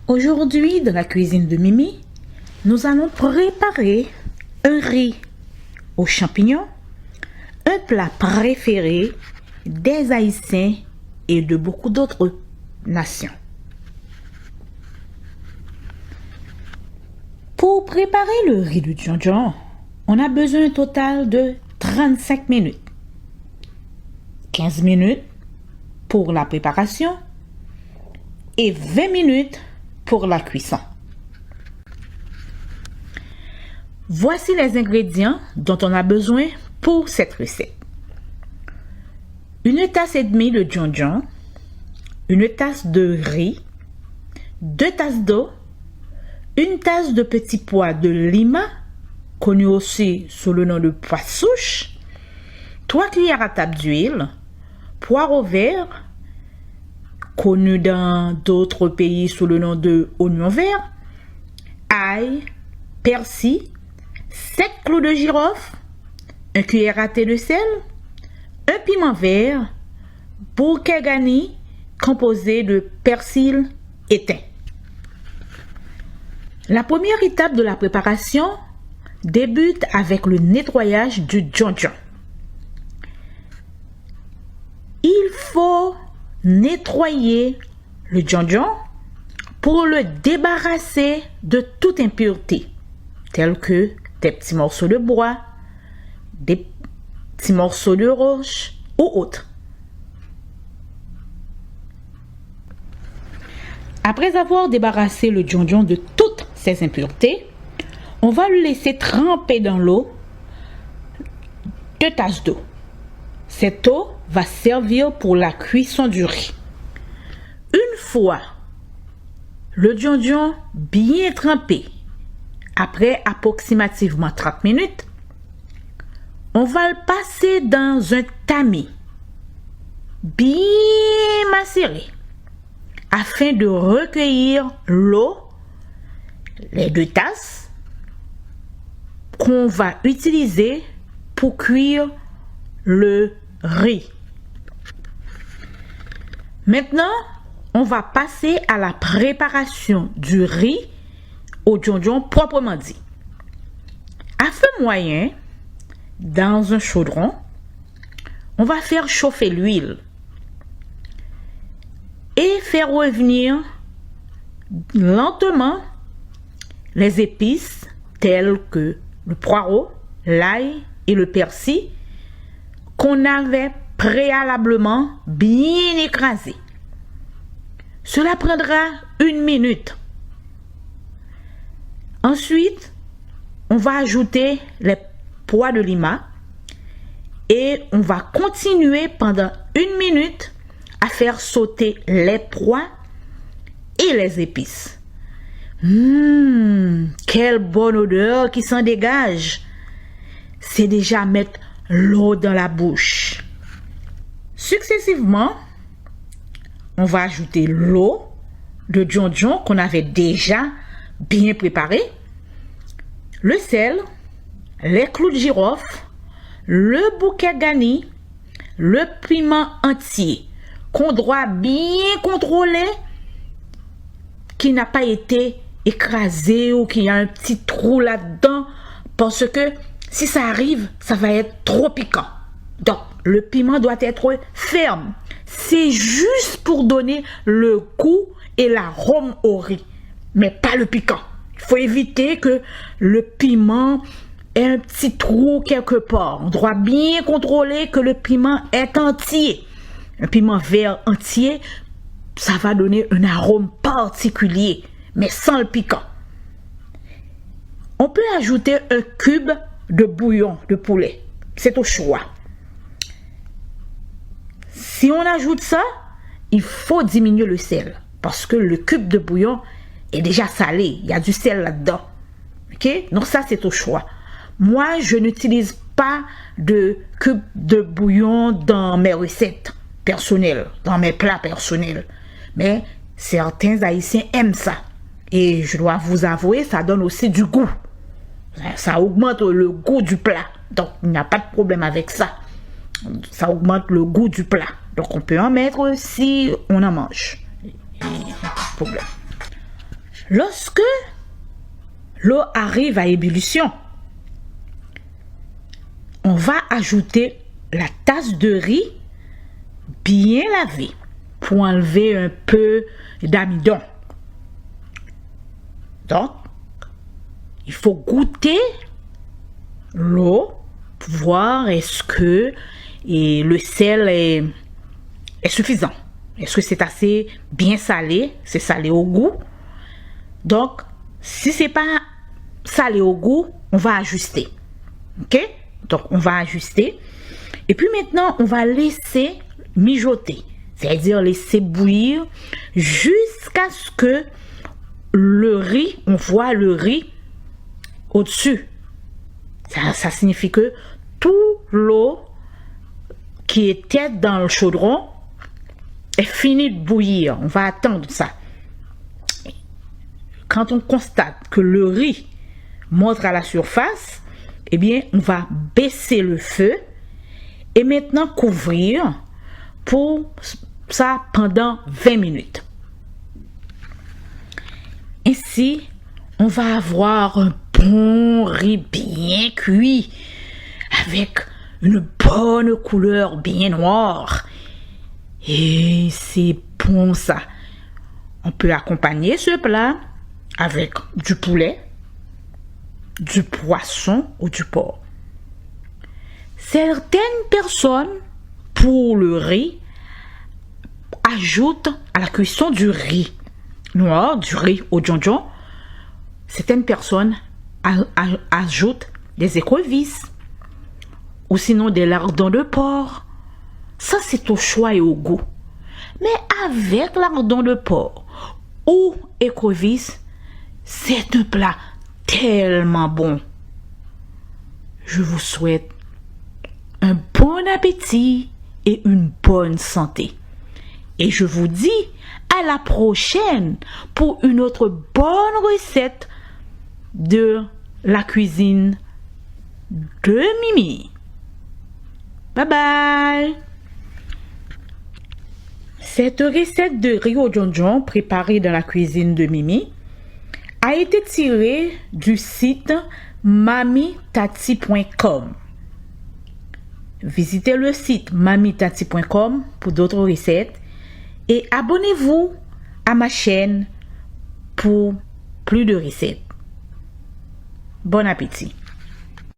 Aujourd'hui, dans la cuisine de Mimi, nous allons préparer un riz aux champignons, un plat préféré des Haïtiens et de beaucoup d'autres nations. Pour préparer le riz du djondjon, on a besoin un total de 35 minutes. 15 minutes pour la préparation et 20 minutes pour la cuisson. Voici les ingrédients dont on a besoin pour cette recette. Une tasse et demie de djondjon, une tasse de riz, 2 tasses d'eau, une tasse de petits pois de lima, connu aussi sous le nom de pois souche, 3 cuillères à table d'huile, poireaux verts, connu dans d'autres pays sous le nom de oignon vert, ail, persil, 7 clous de girofle, 1 cuillère à thé de sel, un piment vert, bouquet garni composé de persil éteint. La première étape de la préparation débute avec le nettoyage du djondjon. Il faut nettoyer le djondjon pour le débarrasser de toute impureté, telles que des petits morceaux de bois, des petits morceaux de roche ou autres. Après avoir débarrassé le djondjon de toutes ces impuretés, on va le laisser tremper dans l'eau, 2 tasses d'eau. Cette eau va servir pour la cuisson du riz. Une fois le djondjon bien trempé, après approximativement 30 minutes, on va le passer dans un tamis bien macéré afin de recueillir l'eau, les 2 tasses qu'on va utiliser pour cuire le riz. Maintenant, on va passer à la préparation du riz au djondjon proprement dit. À feu moyen, dans un chaudron, on va faire chauffer l'huile et faire revenir lentement les épices telles que le poireau, l'ail et le persil qu'on avait préalablement bien écrasé. Cela prendra 1 minute. Ensuite, on va ajouter les pois de lima et on va continuer pendant 1 minute à faire sauter les pois et les épices. Quelle bonne odeur qui s'en dégage! C'est déjà mettre l'eau dans la bouche. Successivement, on va ajouter l'eau de djondjon qu'on avait déjà bien préparé, le sel, les clous de girofle, le bouquet garni, le piment entier qu'on doit bien contrôler, qui n'a pas été écrasé ou qu'il y a un petit trou là-dedans, parce que si ça arrive, ça va être trop piquant. Donc, le piment doit être ferme. C'est juste pour donner le goût et l'arôme au riz, mais pas le piquant. Il faut éviter que le piment ait un petit trou quelque part. On doit bien contrôler que le piment est entier. Un piment vert entier, ça va donner un arôme particulier, mais sans le piquant. On peut ajouter un cube de bouillon de poulet. C'est au choix. Si on ajoute ça, il faut diminuer le sel parce que le cube de bouillon est déjà salé. Il y a du sel là-dedans. Ok? Donc ça, c'est au choix. Moi, je n'utilise pas de cube de bouillon dans mes recettes personnelles, dans mes plats personnels. Mais certains Haïtiens aiment ça. Et je dois vous avouer, ça donne aussi du goût. Ça augmente le goût du plat. Donc, il n'y a pas de problème avec ça. Ça augmente le goût du plat. Donc, on peut en mettre si on en mange. Problème. Lorsque l'eau arrive à ébullition, on va ajouter la tasse de riz bien lavée pour enlever un peu d'amidon. Donc, il faut goûter l'eau pour voir est-ce que le sel est suffisant. Est-ce que c'est assez bien salé? C'est salé au goût. Donc, si c'est pas salé au goût, on va ajuster. OK? Donc, on va ajuster. Et puis maintenant, on va laisser mijoter. C'est-à-dire laisser bouillir jusqu'à ce que le riz, on voit le riz au-dessus. Ça signifie que toute l'eau qui était dans le chaudron est finie de bouillir. On va attendre ça. Quand on constate que le riz monte à la surface, eh bien, on va baisser le feu et maintenant couvrir pour ça pendant 20 minutes. Ainsi, on va avoir un bon riz bien cuit avec une bonne couleur bien noire. Et c'est bon ça. On peut accompagner ce plat avec du poulet, du poisson ou du porc. Certaines personnes, pour le riz, ajoutent à la cuisson du riz noir, du riz au jonjon. Certaines personnes ajoutent des écrevisses ou sinon des lardons de porc. Ça, c'est au choix et au goût. Mais avec lardons de porc ou écrevisses, c'est un plat tellement bon. Je vous souhaite un bon appétit et une bonne santé. Et je vous dis à la prochaine pour une autre bonne recette de la cuisine de Mimi. Bye bye! Cette recette de riz au jonjon préparée dans la cuisine de Mimi a été tirée du site mamitati.com. Visitez le site mamitati.com pour d'autres recettes et abonnez-vous à ma chaîne pour plus de recettes. Bon appétit!